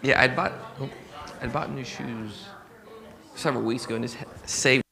Yeah, I'd bought new shoes several weeks ago and just saved.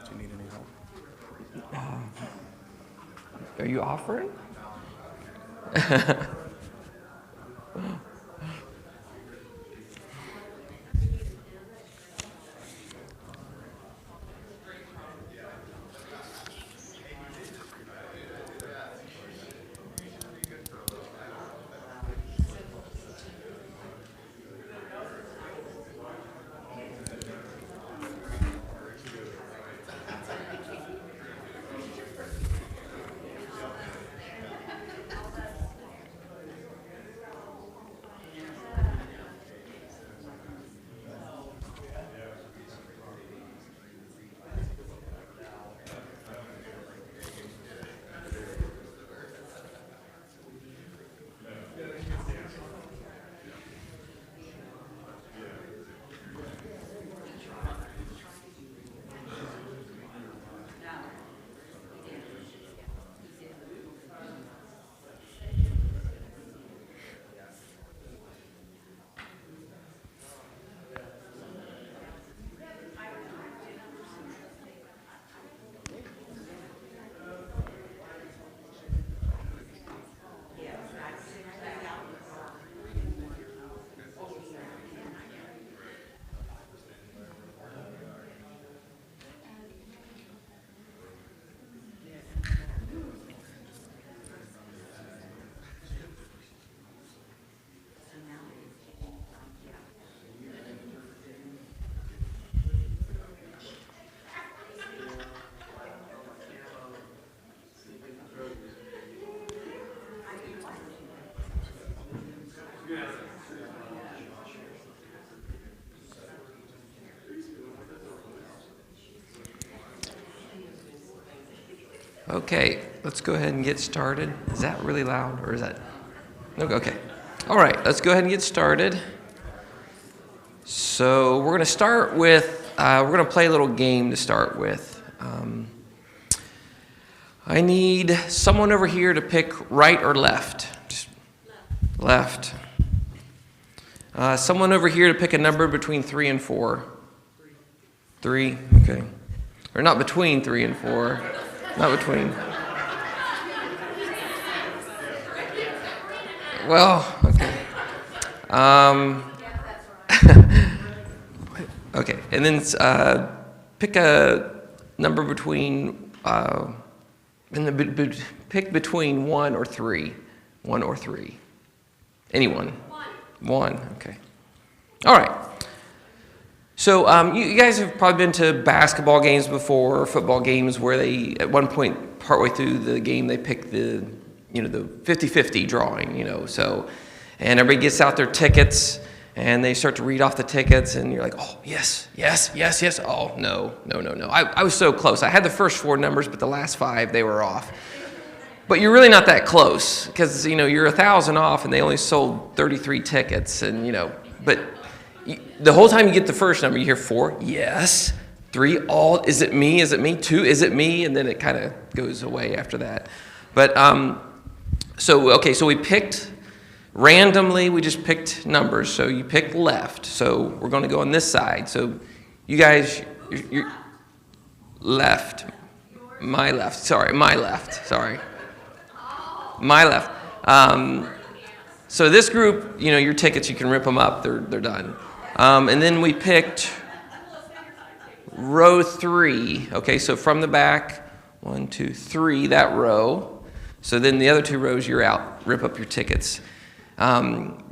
Do you need any help? Are you offering? Okay, let's go ahead and get started. Is that really loud, or is that? Okay. All right, let's go ahead and get started. So we're going to start with, we're going to play a little game to start with. I need someone over here to pick right or left. Just left. Someone over here to pick a number between 3 and 4. 3, okay. Or not between 3 and 4. Not between. Well, okay. Okay, and then pick a number between, pick between 1 or 3. 1 or 3. Anyone? 1, okay. All right. So you guys have probably been to basketball games before, or football games where they, at one point, partway through the game, they pick the 50-50 drawing, so, and everybody gets out their tickets, and they start to read off the tickets, and you're like, oh, yes, yes, yes, yes. Oh, no. I was so close. I had the first 4 numbers, but the last 5, they were off. But you're really not that close, because, you're 1,000 off, and they only sold 33 tickets, and, but the whole time you get the first number, you hear 4, yes, 3, all, is it me, 2, is it me, and then it kind of goes away after that. But, so we picked, randomly, we just picked numbers, so you picked left, so we're going to go on this side, so you guys, you're left, my left, sorry, my left. So this group, your tickets, you can rip them up, they're done. And then we picked row 3. Okay, so from the back, 1, 2, 3, that row. So then the other 2 rows, you're out. Rip up your tickets. So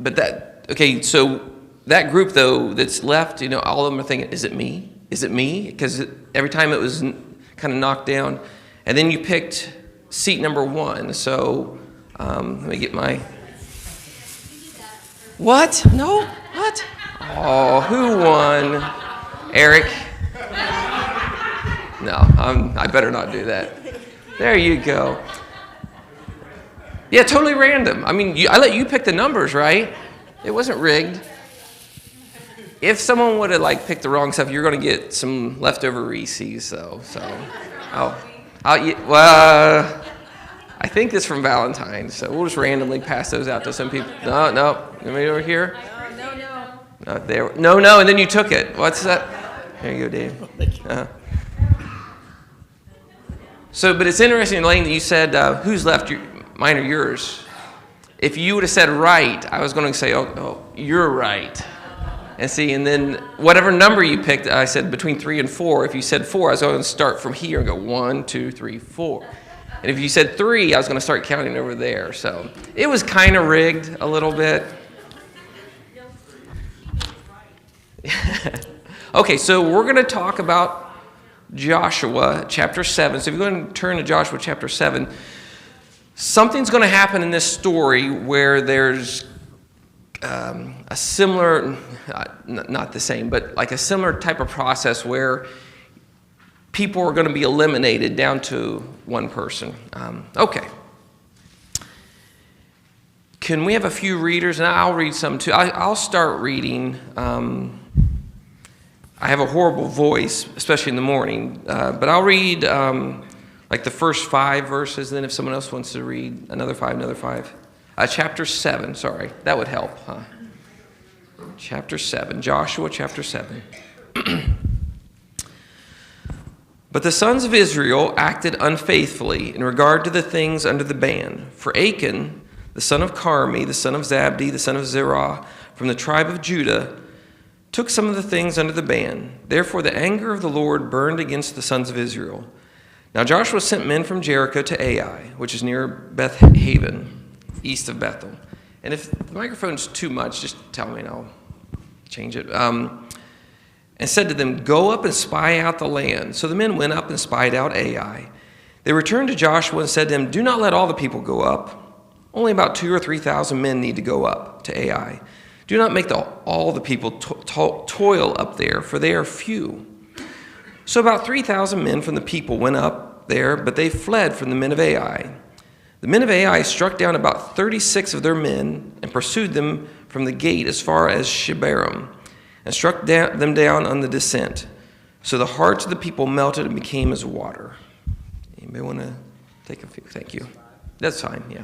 that group, though, that's left, all of them are thinking, is it me? Is it me? Because every time it was kind of knocked down. And then you picked seat number 1. So let me get my... What? No? What? Oh, who won? Eric? No, I better not do that. There you go. Yeah, totally random. I mean, I let you pick the numbers, right? It wasn't rigged. If someone would have picked the wrong stuff, you're going to get some leftover Reese's, though. I think it's from Valentine's, so we'll just randomly pass those out to some people. No. Anybody over here? No, and then you took it. What's that? There you go, Dave. But it's interesting, Elaine, that you said, who's left? Mine or yours? If you would have said right, I was going to say, oh, you're right. And then whatever number you picked, I said between 3 and 4. If you said 4, I was going to start from here and go 1, 2, 3, 4. And if you said 3, I was going to start counting over there. So it was kind of rigged a little bit. Okay, so we're going to talk about Joshua chapter 7. So if you're going to turn to Joshua chapter 7, something's going to happen in this story where there's a similar, not the same, but a similar type of process where people are going to be eliminated down to one person. Okay. Can we have a few readers? And I'll read some too. I'll start reading. I have a horrible voice, especially in the morning, but I'll read the first 5 verses, and then if someone else wants to read another 5. Chapter 7, sorry. That would help, huh? Chapter 7, Joshua chapter 7. But the sons of Israel acted unfaithfully in regard to the things under the ban. For Achan, the son of Carmi, the son of Zabdi, the son of Zerah, from the tribe of Judah, took some of the things under the ban. Therefore the anger of the Lord burned against the sons of Israel. Now Joshua sent men from Jericho to Ai, which is near Beth Haven, east of Bethel. And if the microphone's too much, just tell me and I'll change it. And said to them, go up and spy out the land. So the men went up and spied out Ai. They returned to Joshua and said to him, do not let all the people go up. Only about 2,000 or 3,000 men need to go up to Ai. Do not make all the people toil up there, for they are few. So about 3,000 men from the people went up there, but they fled from the men of Ai. The men of Ai struck down about 36 of their men and pursued them from the gate as far as Shebarim, and struck them down on the descent. So the hearts of the people melted and became as water. Anybody want to take a few? Thank you. That's fine, yeah.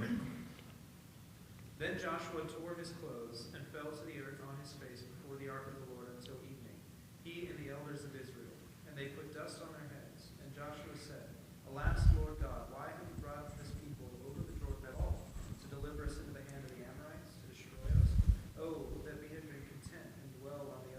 Then Joshua tore his clothes and fell to the earth on his face before the ark of the Lord until evening, he and the elders of Israel. And they put dust on their heads. And Joshua said, alas, Lord God, why have you brought this people over the Jordan at all, to deliver us into the hand of the Amorites, to destroy us? Oh, that we had been content and dwell on the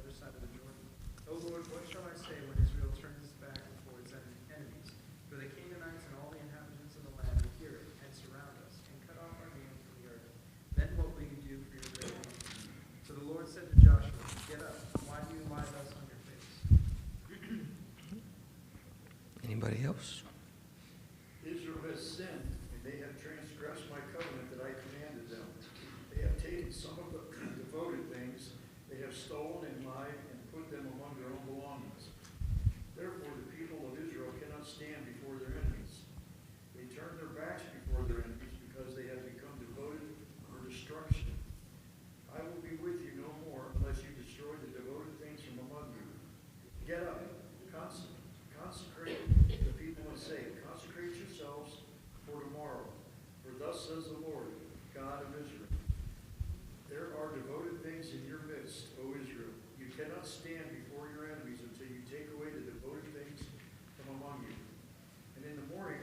Anybody else? Israel has sinned, and they have transgressed my covenant that I commanded them. They have taken some of the devoted things, they have stolen and lied, and put them among their own belongings. Therefore the people of Israel cannot stand before their enemies. They turn their backs before their enemies, because they have become devoted for destruction. I will be with you no more, unless you destroy the devoted things from among you. Get up, consecrate the people and say, consecrate yourselves for tomorrow. For thus says the Lord, God of Israel, there are devoted things in your midst, O Israel. You cannot stand before your enemies until you take away the devoted things from among you. And in the morning,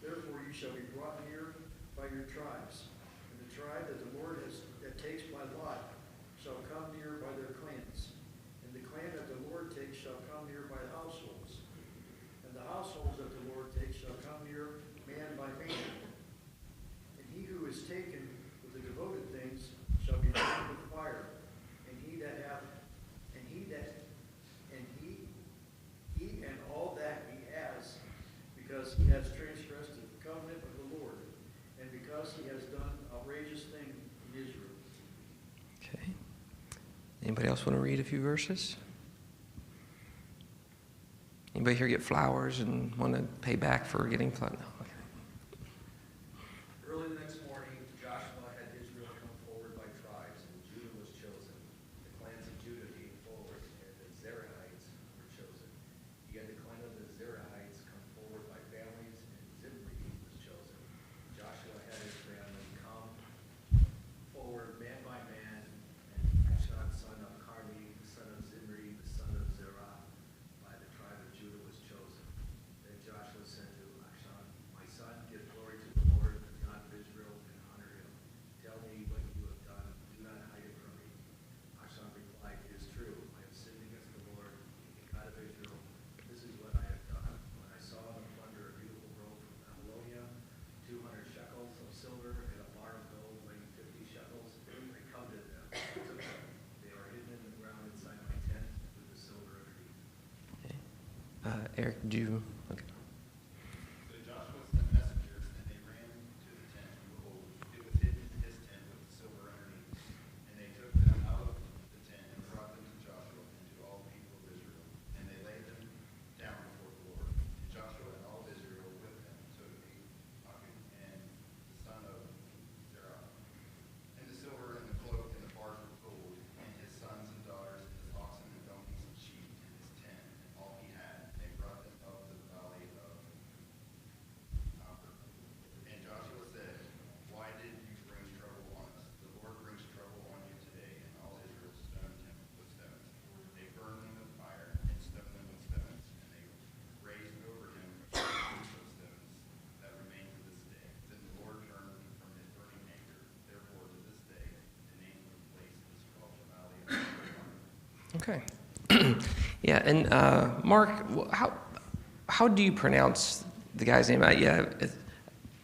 therefore, you shall be brought near by your tribes. And the tribe that the Lord that takes by lot shall come near by their clans. And the clan that the Lord takes shall come near by households. And the households that the Lord takes shall come near man by man. And he who is taken with the devoted things shall be burned with fire. And he and all that he has, because he has transgressed the covenant of the Lord, and because he has done outrageous thing in Israel. Okay. Anybody else want to read a few verses? Anybody here get flowers and want to pay back for getting flowers? No. Okay. Early the next morning, Joshua had Israel come forward by tribes, and Judah was chosen. The clans of Judah came forward, and the Zerahites were chosen. He had the clan of the Zerahites come forward by families, and Zimri was chosen. Joshua had his family come forward man by man, and Achshon, son of Carmi, the son of Zimri, the son of Zerah, by the tribe of Judah was chosen. Then Joshua said to Achshon, my son, give glory to the Lord, the God of Israel, and honor him. Tell me what you have done. Do not hide it from me. Achshon replied, it is true. I have sinned against the Lord, the God of Israel. This is what I have done. When I saw them plunder a beautiful robe from Babylonia, 200 shekels of silver, and a bar of gold weighing 50 shekels, I coveted them. I took them. They are hidden in the ground inside my tent with the silver underneath. Eric, do you? Okay. So Joshua sent messengers, and they ran to the tent, and behold, it was hidden in his tent with the silver underneath. And they took them out of the tent and brought them to Joshua and to all the people of Israel. And they laid them down before the Lord. And Joshua and all of Israel with him took Achan and the son of Zerah, and the silver and the cloak and the bars of gold, and his sons and daughters, and his oxen and donkeys and sheep, and his tent, and all he had. And they brought them up to the valley of Achor. And Joshua said, why did you bring trouble on us? The Lord brings trouble on you today. And all Israel stoned him with stones. They burned him with fire and stoned him with stones. And they raised over him a heap of stones that remain to this day. Then the Lord turned from his burning anger. Therefore, to this day, the name of the place is called the Valley of Achor. Okay. Yeah, and Mark, how do you pronounce the guy's name? Yeah,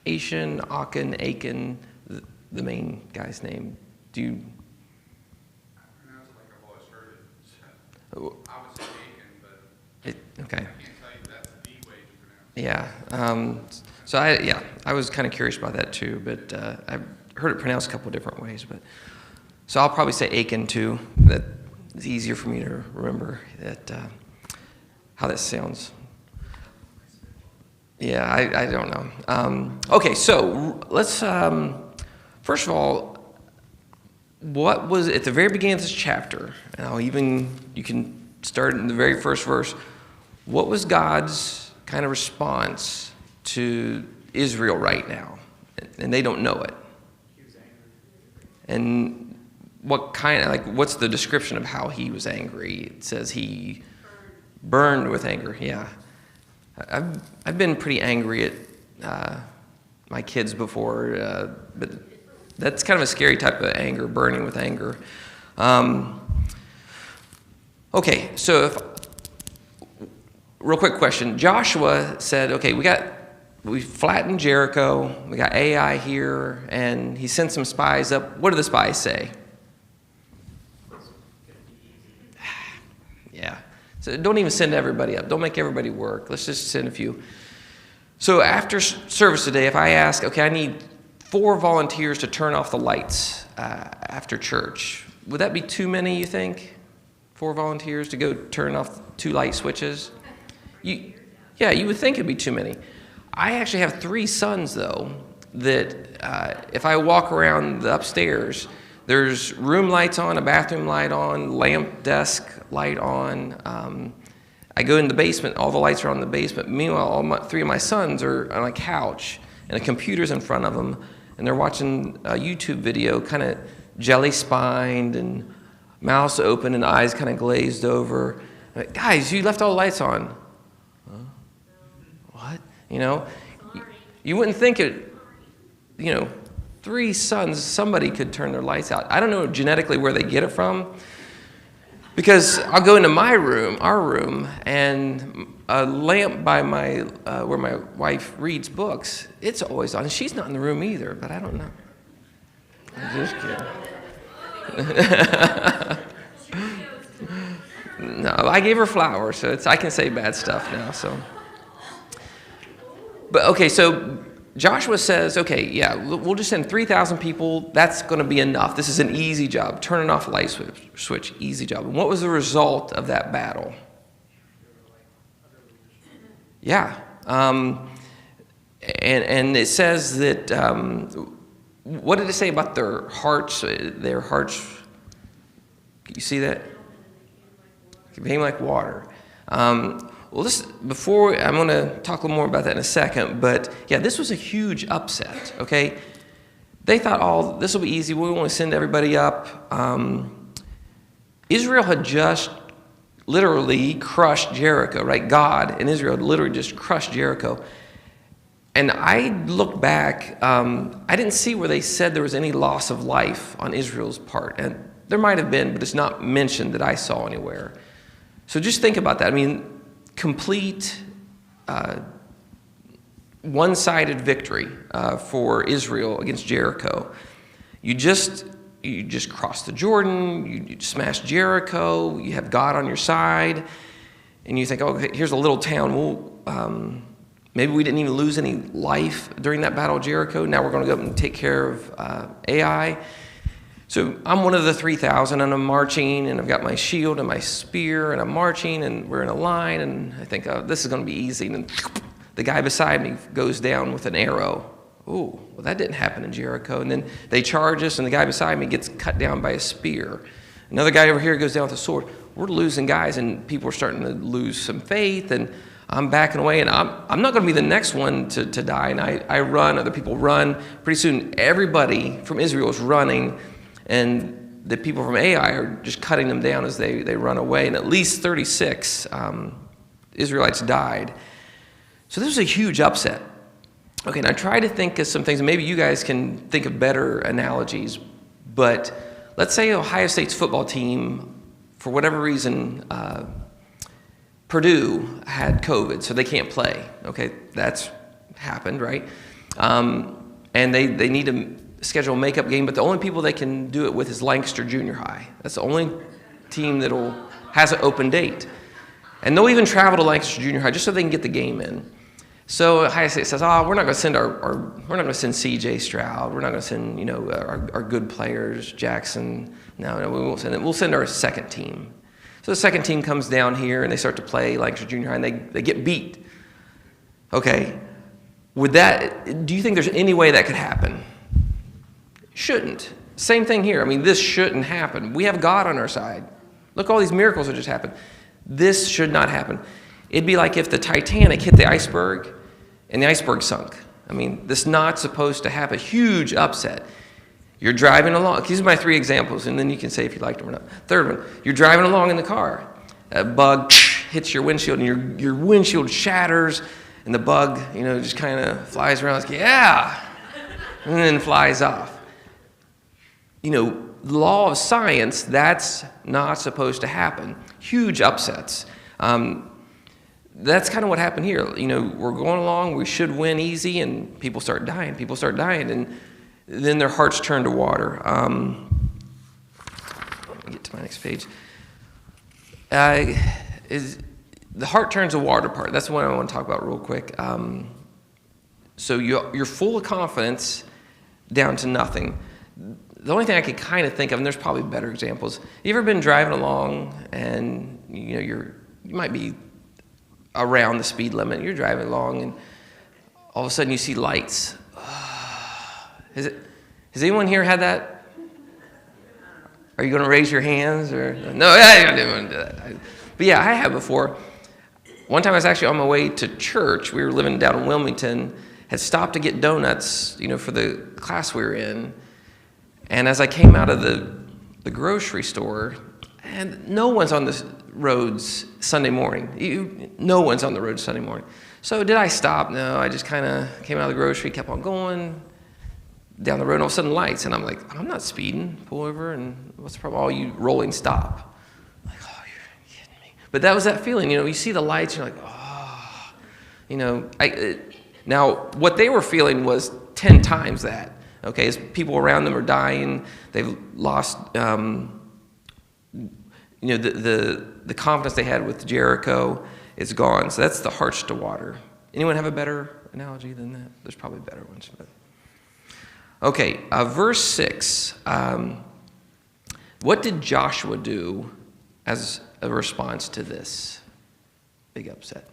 Achan, the main guy's name. Do you? I pronounce it like I've always heard it. I would say Achan, but Okay. I can't tell you that's the way to pronounce it. Yeah. So I was kind of curious about that too, but I've heard it pronounced a couple of different ways. But so I'll probably say Achan too. That is easier for me to remember that how that sounds. Yeah, I don't know. Okay, so let's first of all, what was at the very beginning of this chapter? And you can start in the very first verse. What was God's kind of response to Israel right now? And they don't know it. He was angry. And what's the description of how he was angry? It says he burned with anger. Yeah. I've been pretty angry at my kids before, but that's kind of a scary type of anger, burning with anger. Okay, so real quick question. Joshua said, okay, we flattened Jericho, we got Ai here, and he sent some spies up. What do the spies say? Yeah, So don't even send everybody up. Don't make everybody work. Let's just send a few. So after service today, if I ask, okay, I need 4 volunteers to turn off the lights after church, would that be too many, you think? 4 volunteers to go turn off 2 light switches? Yeah, you would think it'd be too many. I actually have 3 sons, though, that if I walk around the upstairs, there's room lights on, a bathroom light on, lamp desk light on. I go in the basement, all the lights are on in the basement. Meanwhile, 3 of my sons are on a couch, and a computer's in front of them, and they're watching a YouTube video, kind of jelly-spined, and mouths open, and eyes kind of glazed over. I'm like, guys, you left all the lights on. Huh? What? You know, you wouldn't think it, 3 sons, somebody could turn their lights out. I don't know genetically where they get it from, because I'll go into my room, our room, and a lamp by my where my wife reads books, it's always on. She's not in the room either, but I don't know. I'm just kidding. No, I gave her flowers, so I can say bad stuff now. So, but okay, so Joshua says, okay, yeah, we'll just send 3,000 people. That's going to be enough. This is an easy job. Turning off a light switch, easy job. And what was the result of that battle? Yeah. And it says that, what did it say about their hearts? Their hearts, you see that? It became like water. Well, before, I'm going to talk a little more about that in a second, but yeah, this was a huge upset, okay? They thought, oh, this will be easy. We want to send everybody up. Israel had just literally crushed Jericho, right? God and Israel had literally just crushed Jericho. And I looked back, I didn't see where they said there was any loss of life on Israel's part. And there might have been, but it's not mentioned that I saw anywhere. So just think about that. I mean, complete one-sided victory for Israel against Jericho. You just crossed the Jordan, you smashed Jericho, you have God on your side, and you think, oh, here's a little town. Well, maybe we didn't even lose any life during that battle of Jericho. Now we're going to go up and take care of Ai. So I'm one of the 3,000, and I'm marching, and I've got my shield and my spear, and I'm marching, and we're in a line, and I think, oh, this is going to be easy. And then the guy beside me goes down with an arrow. Oh, well, that didn't happen in Jericho. And then they charge us, and the guy beside me gets cut down by a spear. Another guy over here goes down with a sword. We're losing guys, and people are starting to lose some faith, and I'm backing away, and I'm not going to be the next one to die. And I run, other people run. Pretty soon, everybody from Israel is running, and the people from Ai are just cutting them down as they run away. And at least 36 Israelites died. So this was a huge upset. Okay, and I try to think of some things, and maybe you guys can think of better analogies, but let's say Ohio State's football team, for whatever reason, Purdue had COVID, so they can't play. Okay, that's happened, right? And they need to schedule a makeup game, but the only people they can do it with is Lancaster Junior High. That's the only team that has an open date. And they'll even travel to Lancaster Junior High just so they can get the game in. So Ohio State says, we're not going to send we're not going to send C.J. Stroud. We're not going to send our good players, Jackson. No, we won't send them. We'll send our second team. So the second team comes down here and they start to play Lancaster Junior High, and they get beat. Okay, do you think there's any way that could happen? Shouldn't. Same thing here. I mean, this shouldn't happen. We have God on our side. Look, all these miracles that just happened. This should not happen. It'd be like if the Titanic hit the iceberg and the iceberg sunk. I mean, this is not supposed to have a huge upset. You're driving along. These are my 3 examples, and then you can say if you liked them or not. Third one, you're driving along in the car. A bug hits your windshield, and your windshield shatters, and the bug, just kind of flies around. It's like, yeah, and then flies off. Law of science, that's not supposed to happen. Huge upsets. That's kind of what happened here. We're going along, we should win easy, and people start dying, and then their hearts turn to water. Let me get to my next page. is the heart turns the water part. That's the one I want to talk about real quick. So you're full of confidence down to nothing. The only thing I could kind of think of, and there's probably better examples. You ever been driving along and you might be around the speed limit. You're driving along and all of a sudden you see lights. Has anyone here had that? Are you going to raise your hands or no? I didn't want to do that. But yeah, I have before. One time I was actually on my way to church. We were living down in Wilmington. Had stopped to get donuts, for the class we were in. And as I came out of the grocery store, and no one's on the roads Sunday morning. No one's on the road Sunday morning. So did I stop? No, I just kind of came out of the grocery, kept on going down the road, and all of a sudden lights. And I'm like, I'm not speeding. Pull over, and what's the problem? Oh, you rolling stop. I'm like, oh, you're kidding me. But that was that feeling, you see the lights, you're like, oh, now, what they were feeling was 10 times that, okay? As people around them are dying, they've lost, the confidence they had with Jericho is gone. So that's the hearts to water. Anyone have a better analogy than that? There's probably better ones. But. Okay, verse 6. What did Joshua do as a response to this big upset?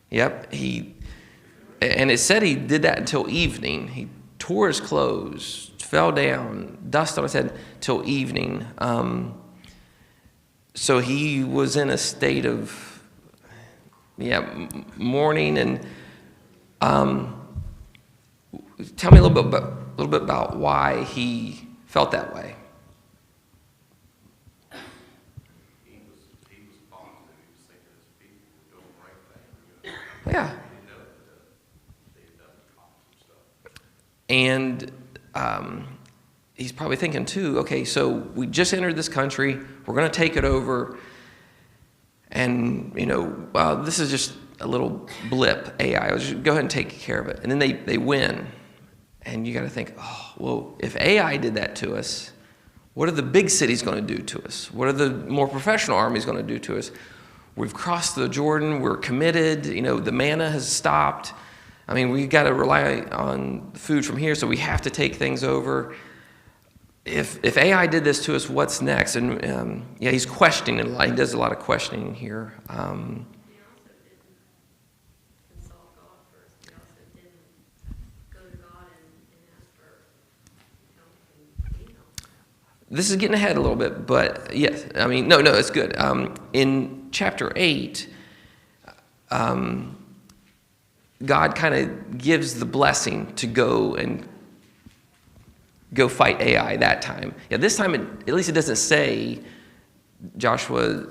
Yep, and it said he did that until evening. He tore his clothes, fell down, dust on his head till evening. So he was in a state of, mourning. And tell me a little bit about why he felt that way. Yeah. And he's probably thinking too, okay, so we just entered this country, we're going to take it over, and, this is just a little blip, AI, I'll just go ahead and take care of it. And then they win. And you got to think, oh, well, if AI did that to us, what are the big cities going to do to us? What are the more professional armies going to do to us? We've crossed the Jordan. We're committed. The manna has stopped. I mean, we got to rely on food from here, so we have to take things over. If AI did this to us, what's next? And he's questioning a lot. He does a lot of questioning here. They also didn't consult God first. They also didn't go to God and ask for help and be helped. This is getting ahead a little bit, but yes, I mean, no, it's good. In chapter 8, God kind of gives the blessing to go fight AI that time. Yeah, this time, at least it doesn't say Joshua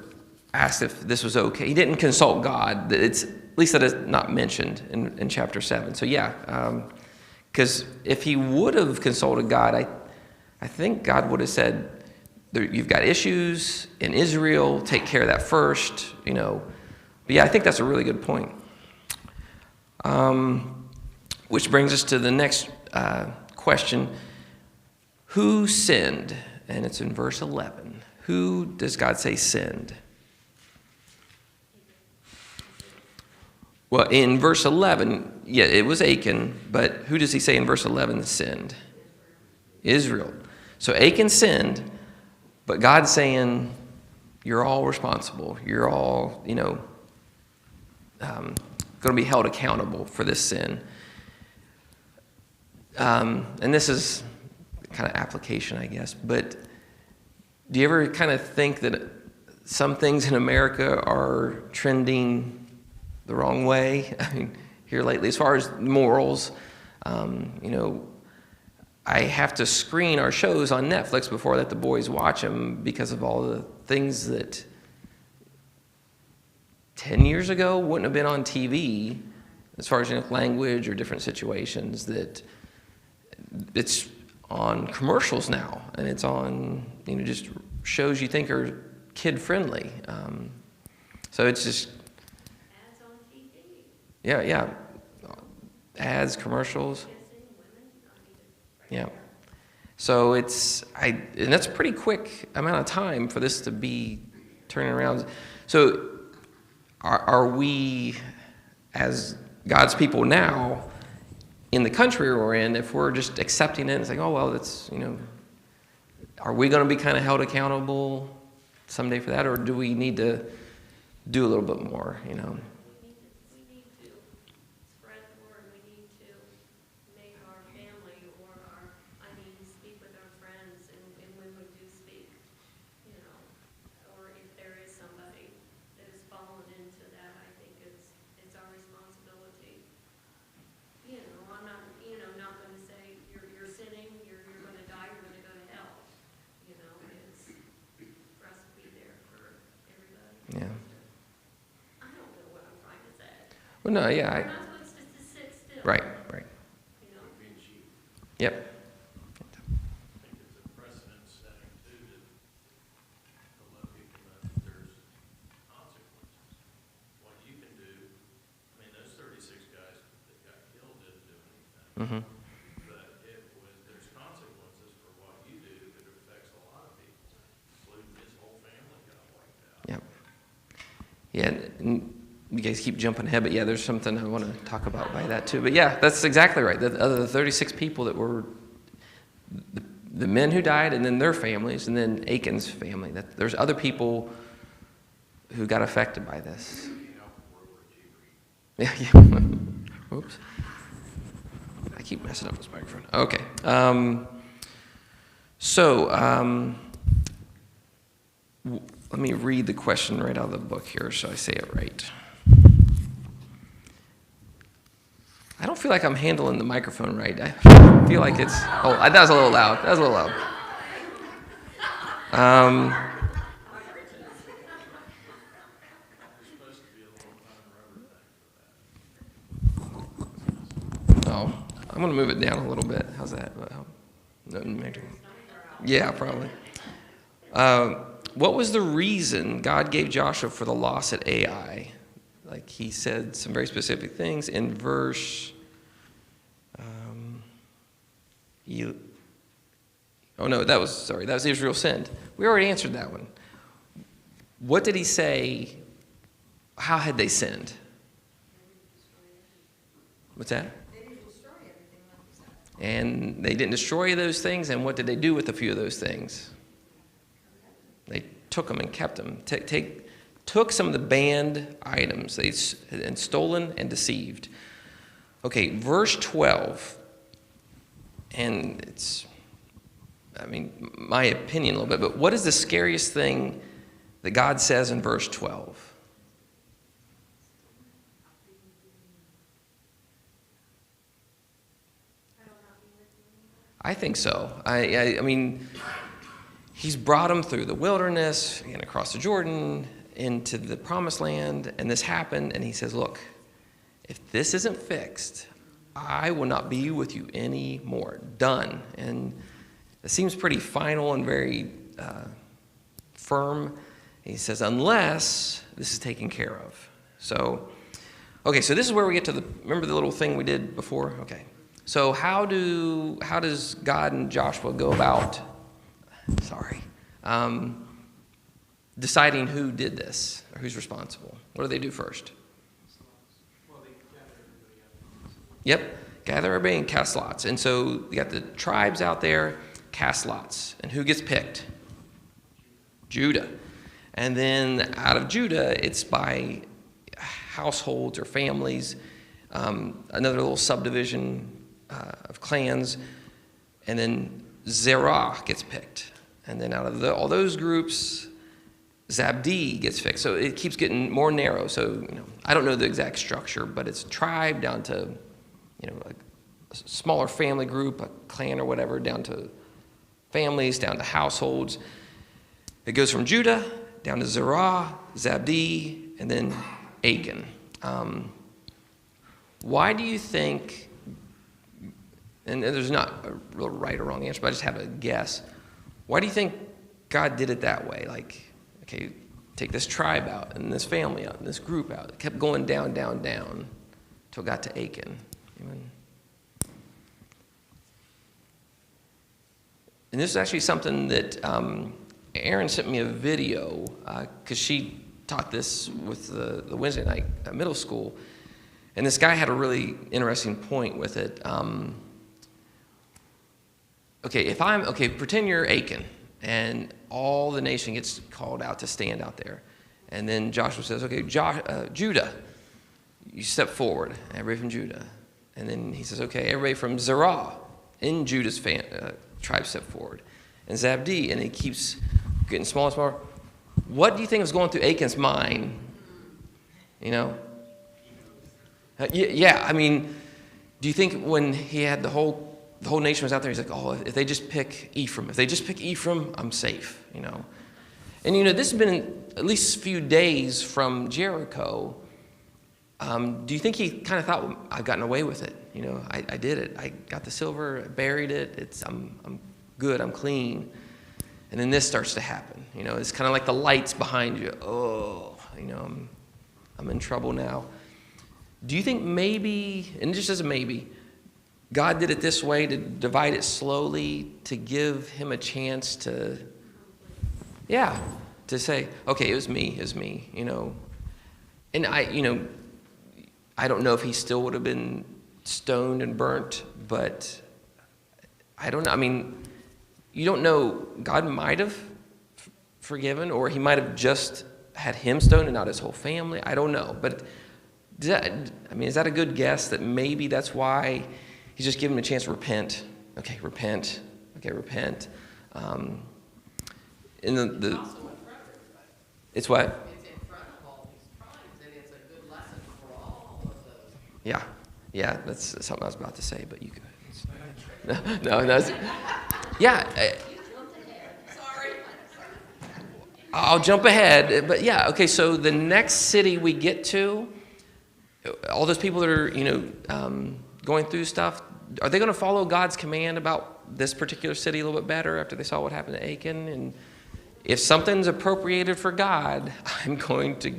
asked if this was okay. He didn't consult God. At least that is not mentioned in chapter 7. So yeah, because if he would have consulted God, I think God would have said, you've got issues in Israel, take care of that first, But yeah, I think that's a really good point. Which brings us to the next question. Who sinned? And it's in verse 11. Who does God say sinned? Well, in verse 11, yeah, it was Achan, but who does he say in verse 11 sinned? Israel. So Achan sinned, but God's saying, you're all responsible. You're all, going to be held accountable for this sin. And this is kind of application, I guess. But do you ever kind of think that some things in America are trending the wrong way? I mean, here lately, as far as morals, I have to screen our shows on Netflix before I let the boys watch them because of all the things that 10 years ago wouldn't have been on TV, as far as language or different situations, that it's on commercials now, and it's on just shows you think are kid friendly. So it's just Ads on TV. ads, commercials. Kissing women. Yeah. So and that's a pretty quick amount of time for this to be turning around. So are we, as God's people now, in the country we're in, if we're just accepting it and saying, oh, well, that's, are we going to be kind of held accountable someday for that, or do we need to do a little bit more, We need to spread the word. We need to make our family speak with our friends, and when we do speak, or if there is somebody that has fallen into that, I think it's our responsibility. I'm not, not going to say you're sinning, you're going to die, you're going to go to hell. It's for us to be there for everybody. Yeah. I don't know what I'm trying to say. Well, no, yeah. We're not supposed to just sit still. Right. Being cheap. Yep. I think it's a precedent setting too, to let people know that there's consequences. What you can do, those 36 guys that got killed didn't do anything. Mm-hmm. But there's consequences for what you do that affects a lot of people, including his whole family got wiped out. Yep. Yeah, and you guys keep jumping ahead, but yeah, there's something I want to talk about by that too. But yeah, that's exactly right. The 36 people that were the men who died, and then their families, and then Achan's family. There's other people who got affected by this. Yeah. Whoops. I keep messing up this microphone. Okay. Let me read the question right out of the book here so I say it right. I don't feel like I'm handling the microphone right. I feel like it's... Oh, that was a little loud. I'm going to move it down a little bit. How's that? Yeah, probably. What was the reason God gave Joshua for the loss at Ai? Like he said some very specific things in verse... that was Israel sinned. We already answered that one. What did he say? How had they sinned? What's that? They didn't destroy everything like you said. And they didn't destroy those things, and what did they do with a few of those things? They took them and kept them. Took some of the banned items and stolen and deceived. Okay, verse 12, and it's, my opinion a little bit, but what is the scariest thing that God says in verse 12? I think so. I mean, he's brought them through the wilderness and across the Jordan into the promised land, and this happened, and he says, look, if this isn't fixed, I will not be with you anymore. Done. And it seems pretty final and very firm. And he says, unless this is taken care of. So, okay, so this is where we get to remember the little thing we did before? Okay. So how does God and Joshua go about, deciding who did this, or who's responsible? What do they do first? Well, they gather everybody up. Yep, gather everybody and cast lots. And so you got the tribes out there, cast lots. And who gets picked? Judah. And then out of Judah, it's by households or families, another little subdivision of clans, and then Zerah gets picked. And then out of all those groups, Zabdi gets picked. So it keeps getting more narrow. So, I don't know the exact structure, but it's tribe down to, a smaller family group, a clan or whatever, down to families, down to households. It goes from Judah down to Zerah, Zabdi, and then Achan. Why do you think, and there's not a real right or wrong answer, but I just have a guess. Why do you think God did it that way? Like, okay, take this tribe out, and this family out, and this group out. It kept going down, down, down, until it got to Achan. and this is actually something that Erin sent me a video, because she taught this with the Wednesday night at middle school, and this guy had a really interesting point with it. Pretend you're Achan, and all the nation gets called out to stand out there. And then Joshua says, okay, Judah, you step forward, everybody from Judah. And then he says, okay, everybody from Zerah in Judah's tribe step forward. And Zabdi, and he keeps getting smaller and smaller. What do you think was going through Achan's mind? You know? Yeah, I mean, do you think when he had the whole nation was out there, he's like, oh, if they just pick Ephraim, I'm safe, you know? And, you know, this has been at least a few days from Jericho. Do you think he kind of thought, well, I've gotten away with it? You know, I did it. I got the silver, I buried it. I'm good, I'm clean. And then this starts to happen. You know, it's kind of like the lights behind you. Oh, you know, I'm in trouble now. Do you think maybe, and just as a maybe, God did it this way to divide it slowly, to give him a chance to say, okay, it was me, you know. And I don't know if he still would have been stoned and burnt, but I don't know. I mean, you don't know. God might have forgiven, or he might have just had him stoned and not his whole family. I don't know. But is that a good guess that maybe that's why he's just giving him a chance to repent? Okay, repent. Okay, repent. In the Also in front of everybody. It's what? It's in front of all these tribes, and it's a good lesson for all of those. Yeah, that's something I was about to say, but you go ahead. No, that's, yeah. Sorry. I'll jump ahead, but yeah, okay, so the next city we get to, all those people that are, going through stuff, are they going to follow God's command about this particular city a little bit better after they saw what happened to Achan? And if something's appropriated for God, I'm going to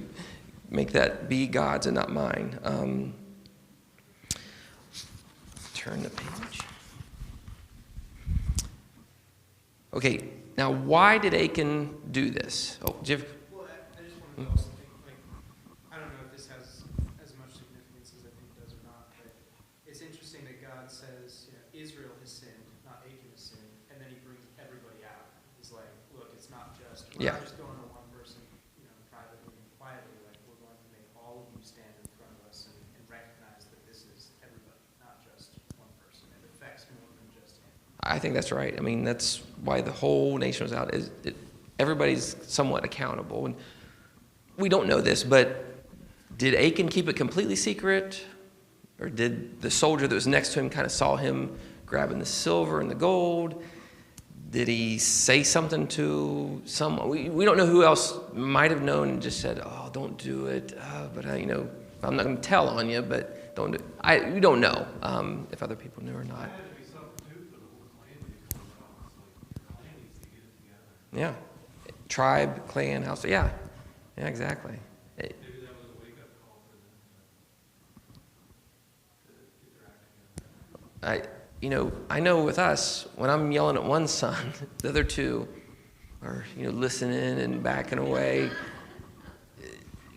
make that be God's and not mine. Turn the page. Okay, now why did Achan do this? Oh, Well, I just want to also think, I don't know if this has as much significance as I think it does or not, but it's interesting that God says, Israel has sinned, not Achan has sinned, and then he brings everybody out. He's like, look, it's not just, we're not just going to one person, privately and quietly, we're going to make all of you stand in front of us and recognize that this is everybody, not just one person. It affects more than just him. I think that's right. I mean, that's why the whole nation was out. Everybody's somewhat accountable. And we don't know this, but did Achan keep it completely secret? Or did the soldier that was next to him kind of saw him grabbing the silver and the gold? Did he say something to someone? We don't know who else might have known and just said, oh, don't do it. But I'm not going to tell on you, but don't do it. We don't know if other people knew or not. Yeah. Tribe, clan, house. Yeah, exactly. Maybe that was a wake-up call for them to get their act together. I know with us, when I'm yelling at one son, the other two are, listening and backing away.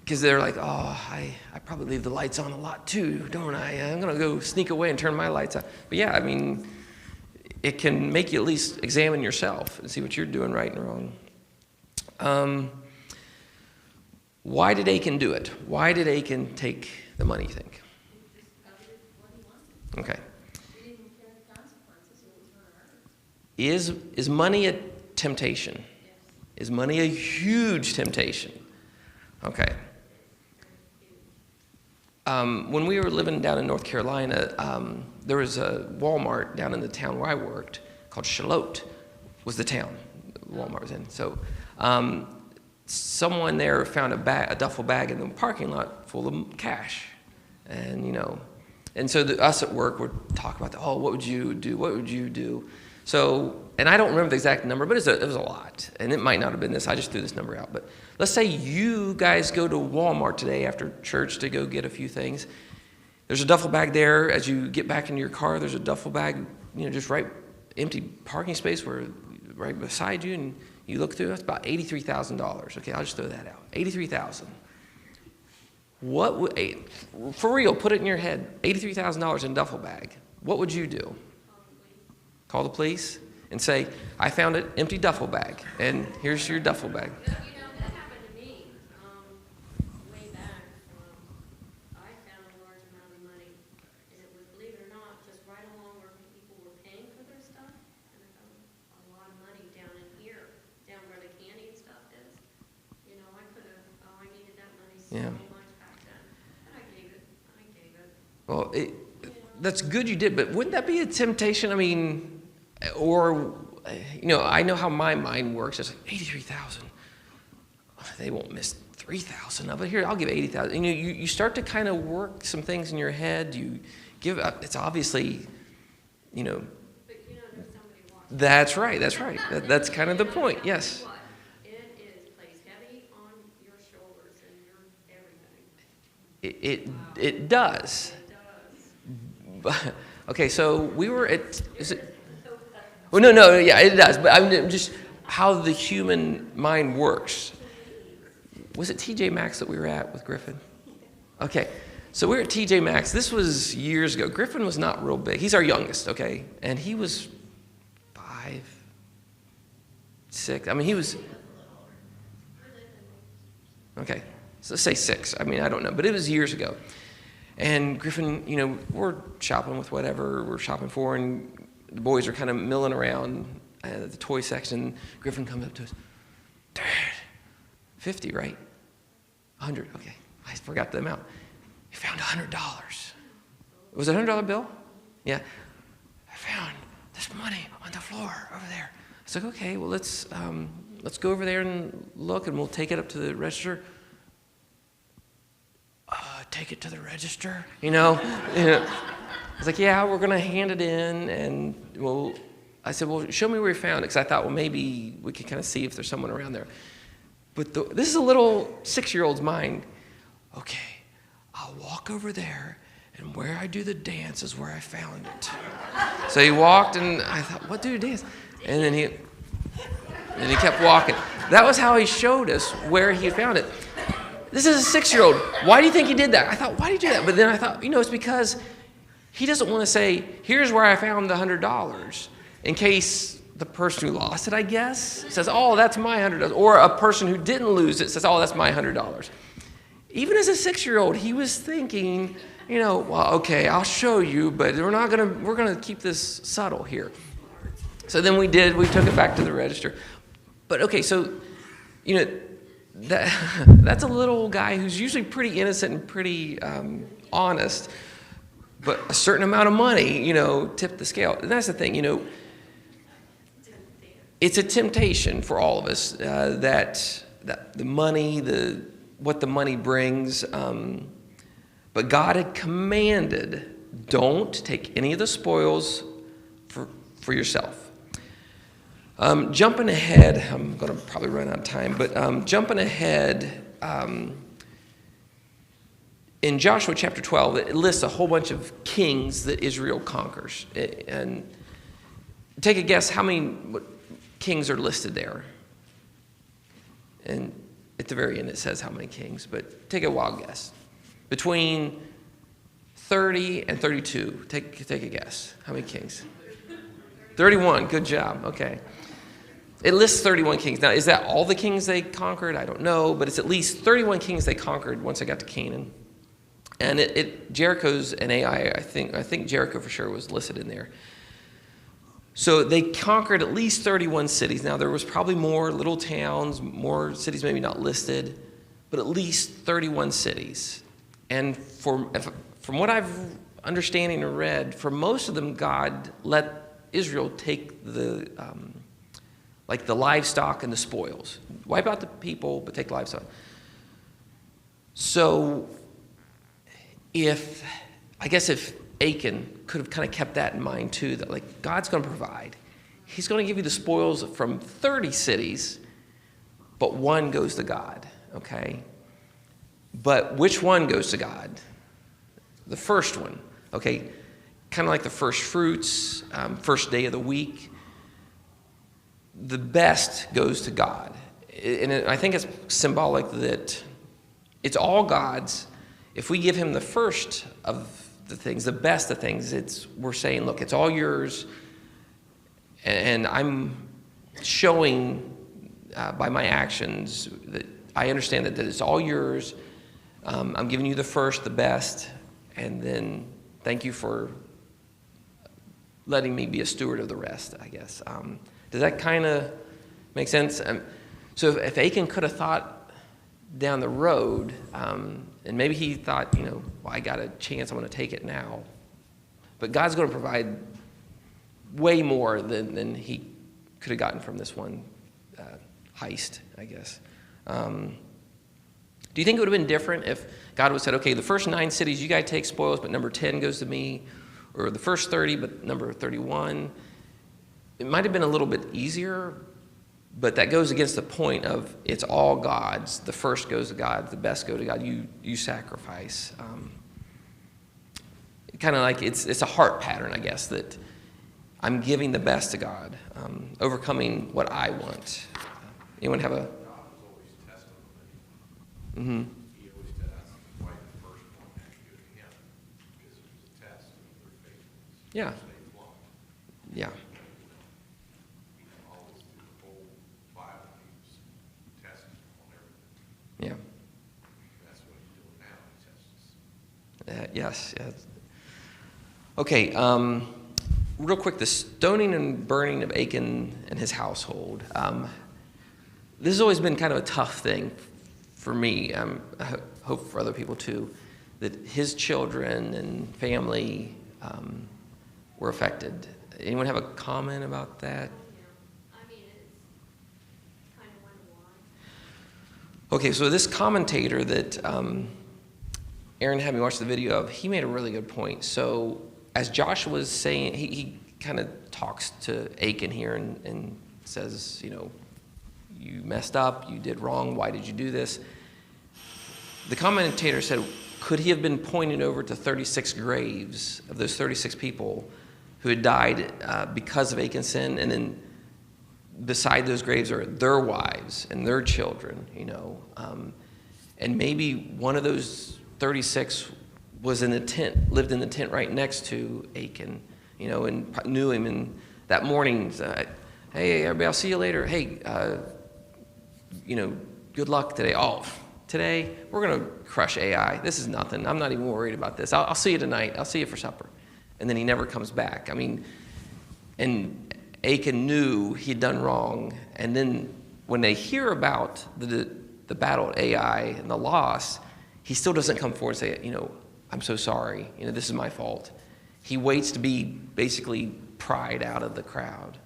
Because they're like, oh, I probably leave the lights on a lot too, don't I? I'm going to go sneak away and turn my lights on. But yeah, it can make you at least examine yourself and see what you're doing right and wrong. Why did Achan do it? Why did Achan take the money, you think? He just coveted what he wanted. Okay. He didn't care the consequences, so it was going to hurt. Is money a temptation? Yes. Is money a huge temptation? Okay. When we were living down in North Carolina, there was a Walmart down in the town where I worked called Charlotte, was the town Walmart was in. So someone there found a duffel bag in the parking lot full of cash. And so us at work would talk about, what would you do? What would you do? So, and I don't remember the exact number, but it was a lot. And it might not have been this. I just threw this number out. But let's say you guys go to Walmart today after church to go get a few things. There's a duffel bag there. As you get back into your car, there's a duffel bag, just right empty parking space where right beside you, and you look through, that's about $83,000. Okay, I'll just throw that out. $83,000. What would, for real, put it in your head, $83,000 in a duffel bag. What would you do? Call the police and say, I found an empty duffel bag, and here's your duffel bag. You know, that happened to me, way back. I found a large amount of money, and it was, believe it or not, just right along where people were paying for their stuff, and I found a lot of money down in here, down where the candy and stuff is. You know, I could have, I needed that money so Yeah. much back then, and I gave it. Well, that's good you did, but wouldn't that be a temptation? I mean, or, you know, I know how my mind works. It's like 83,000. They won't miss 3,000 of it. Here, I'll give 80,000. You know, you start to kind of work some things in your head. You give up. It's obviously, you know. But you know, there's somebody watching. That's right. That's right. That's kind of the point. Yes. What? It is, plays heavy on your shoulders and your everything. It does. It does. Okay, so we were at. Is it? Well, no, yeah, it does. But I'm just how the human mind works. Was it TJ Maxx that we were at with Griffin? Okay, so we were at TJ Maxx. This was years ago. Griffin was not real big. He's our youngest, okay, and he was 5, 6. I mean, he was. Okay, so let's say 6. I mean, I don't know, but it was years ago. And Griffin, you know, we're shopping with whatever we're shopping for, and the boys are kind of milling around at the toy section. Griffin comes up to us, Dad, 50, right? 100, okay. I forgot the amount. He found $100. Was it a $100 bill? Yeah. I found this money on the floor over there. I was like, okay, well, let's go over there and look, and we'll take it up to the register. Take it to the register, you know? I was like, yeah, we're going to hand it in, and I said, well, show me where you found it, because I thought, well, maybe we could kind of see if there's someone around there. But this is a little 6-year-old's mind. Okay, I'll walk over there, and where I do the dance is where I found it. So he walked, and I thought, what do you dance? And then he kept walking. That was how he showed us where he found it. This is a 6-year-old. Why do you think he did that? I thought, why did you do that? But then I thought, you know, it's because he doesn't want to say, here's where I found the $100, in case the person who lost it, I guess, says, oh, that's my $100. Or a person who didn't lose it says, oh, that's my $100. Even as a 6-year-old, he was thinking, you know, well, okay, I'll show you, but we're going to keep this subtle here. So then we took it back to the register. But okay, so, you know, that's a little guy who's usually pretty innocent and pretty honest, but a certain amount of money, you know, tipped the scale. And that's the thing, you know, it's a temptation for all of us that the money, what the money brings. But God had commanded, don't take any of the spoils for yourself. Jumping ahead, I'm going to probably run out of time, but jumping ahead, in Joshua chapter 12, it lists a whole bunch of kings that Israel conquers. And take a guess how many kings are listed there. And at the very end it says how many kings, but take a wild guess. Between 30 and 32, take a guess. How many kings? 31, good job, okay. It lists 31 kings. Now, is that all the kings they conquered? I don't know, but it's at least 31 kings they conquered once they got to Canaan. And Jericho's an AI, I think Jericho for sure was listed in there. So they conquered at least 31 cities. Now, there was probably more little towns, more cities maybe not listed, but at least 31 cities. And from what I've understanding and read, for most of them, God let Israel take the livestock and the spoils. Wipe out the people, but take livestock. So if Achan could have kind of kept that in mind too, that like God's going to provide. He's going to give you the spoils from 30 cities, but one goes to God, okay? But which one goes to God? The first one, okay? Kind of like the first fruits, first day of the week. the best goes to God. And I think it's symbolic that it's all God's. If we give him the first of the things, the best of things, we're saying, look, it's all yours. And I'm showing by my actions that I understand that it's all yours. I'm giving you the first, the best, and then thank you for letting me be a steward of the rest, I guess. Does that kind of make sense? So if Achan could have thought down the road, and maybe he thought, well, I got a chance, I'm going to take it now. But God's going to provide way more than he could have gotten from this one heist, I guess. Do you think it would have been different if God would have said, okay, the first 9 cities, you guys take spoils, but number 10 goes to me, or the first 30, but number 31? It might have been a little bit easier, but that goes against the point of it's all God's. The first goes to God, the best go to God. You sacrifice. Kind of like it's a heart pattern, I guess, that I'm giving the best to God, overcoming what I want. Anyone have a... God was always testing them. Mm-hmm. He always tests why the first one had to go to him, because it was a test of their faithfulness. Yeah. They flunked. Yeah. Always through the whole Bible, he was testing on everything. Yeah. That's what he's doing now, he tests us. Yes. Okay. Real quick, the stoning and burning of Achan and his household. This has always been kind of a tough thing for me. I hope for other people too, that his children and family were affected. Anyone have a comment about that? Yeah. I mean, it's kind of wonder why. Okay, so this commentator that Aaron had me watch the video of, he made a really good point. So as Joshua was saying, he kind of talks to Achan here and says, you messed up, you did wrong, why did you do this? The commentator said, could he have been pointed over to 36 graves of those 36 people who had died because of Achan's sin, and then beside those graves are their wives and their children, and maybe one of those 36 was in the tent, lived in the tent right next to Achan, and knew him. And that morning, hey, everybody, I'll see you later. Hey, good luck today. Oh, today we're going to crush AI. This is nothing. I'm not even worried about this. I'll see you tonight. I'll see you for supper. And then he never comes back. And Achan knew he'd done wrong. And then when they hear about the battle at Ai and the loss, he still doesn't come forward and say, I'm so sorry. This is my fault. He waits to be basically pried out of the crowd.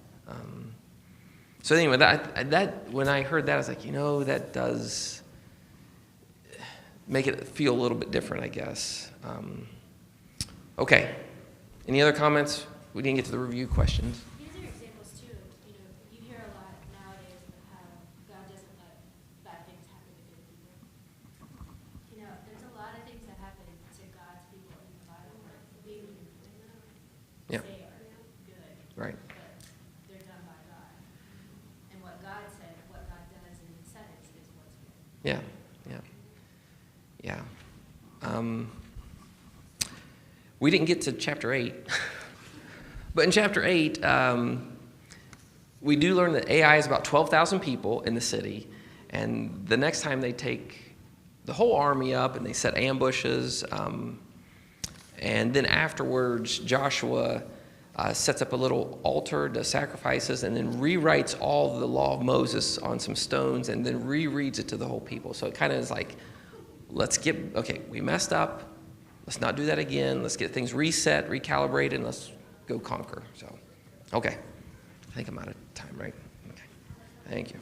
So anyway, that when I heard that, I was like, that does make it feel a little bit different, I guess. Okay. Any other comments? We didn't get to the review questions. These are examples too. You hear a lot nowadays of how God doesn't let bad things happen to good people. There's a lot of things that happen to God's people in the Bible that we would Yeah. say are good. Right. But they're done by God. And what God said, what God does in the settings is what's good. Yeah. We didn't get to chapter 8. But in chapter 8, we do learn that Ai is about 12,000 people in the city. And the next time they take the whole army up and they set ambushes. And then afterwards, Joshua sets up a little altar, does sacrifices, and then rewrites all the law of Moses on some stones and then rereads it to the whole people. So it kind of is like, we messed up. Let's not do that again. Let's get things reset, recalibrated, and let's go conquer. So, okay. I think I'm out of time, right? Okay. Thank you.